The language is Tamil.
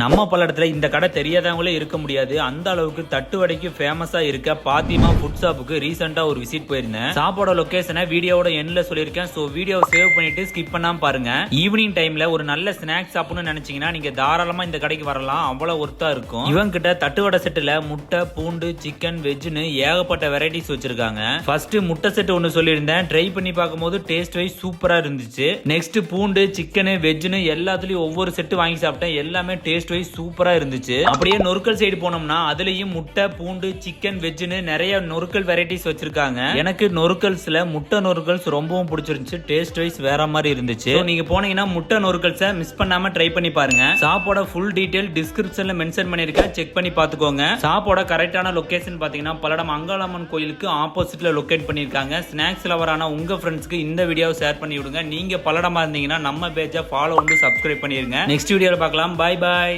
நம்ம பல்லடத்துல இந்த கடை தெரியாதவங்களே இருக்க முடியாது. அந்த அளவுக்கு தட்டு வடைக்கு ஃபேமஸா இருக்க பாத்திமா ஃபுட் ஷாப்புக்கு ரீசெண்டா ஒரு விசிட் போயிருந்தேன். ஷாப்போட லொகேஷனை வீடியோட எண்ட்ல சொல்லியிருக்கேன். சோ வீடியோவை சேவ் பண்ணிட்டு ஸ்கிப் பண்ணாம பாருங்க. ஈவினிங் டைம்ல ஒரு நல்ல ஸ்நாக்ஸ் சாப்பிடணும்னு நினைச்சீங்கன்னா நீங்க தாராளமா இந்த கடைக்கு வரலாம். அவ்வளவு ஒர்த்தா இருக்கும். இவங்க கிட்ட தட்டு வடை செட்டுல முட்டை, பூண்டு, சிக்கன், வெஜ்னு ஏகப்பட்ட வெரைட்டிஸ் வச்சிருக்காங்க. ஃபர்ஸ்ட் முட்டை செட் ஒன்னு சொல்லியிருந்தேன். ட்ரை பண்ணி பார்க்கும்போது டேஸ்ட் வைஸ் சூப்பரா இருந்துச்சு. நெக்ஸ்ட் பூண்டு, சிக்கன், வெஜ்னு எல்லாத்துலயும் ஒவ்வொரு செட்டு வாங்கி சாப்பிட்டேன். எல்லாமே டேஸ்ட் வைஸ் சூப்பரா இருந்துச்சு. அப்படியே நொறுக்கல் சைடு போனோம்னா அதுலயும் முட்டை, பூண்டு, சிக்கன், வெஜ்னு நிறைய நொறுக்கல் வெரைட்டிஸ் வச்சிருக்காங்க. எனக்கு நொறுக்கல்ஸ்ல முட்டை நொறுக்கல்ஸ் ரொம்பவும் பிடிச்சிருந்துச்சு. டேஸ்ட் வைஸ் வேற மாதிரி இருந்துச்சு. நீங்க போனீங்கன்னா முட்டை நொறுக்கல்ஸை மிஸ் பண்ணாம ட்ரை பண்ணி பாருங்க. ஷாப்போட ஃபுல் டீடைல் டிஸ்கிரிப்ஷன்ல மென்ஷன் பண்ணிருக்கேன். செக் பண்ணி பாத்துக்கோங்க. ஷாப்போட கரெக்டான லொகேஷன் பாத்தீங்கன்னா பல்லடம் அங்காளம்மன் கோயிலுக்கு ஆப்போசிட்ல லொகேட் பண்ணிருக்காங்க. ஸ்நாக்ஸ் லவரான உங்க ஃப்ரெண்ட்ஸ்க்கு இந்த வீடியோவை ஷேர் பண்ணி விடுங்க. நீங்க பல்லடமா இருந்தீங்கன்னா நம்ம பேஜை ஃபாலோ வந்து சப்ஸ்கிரைப் பண்ணிருங்க. நெக்ஸ்ட் வீடியோல பார்க்கலாம். Bye bye.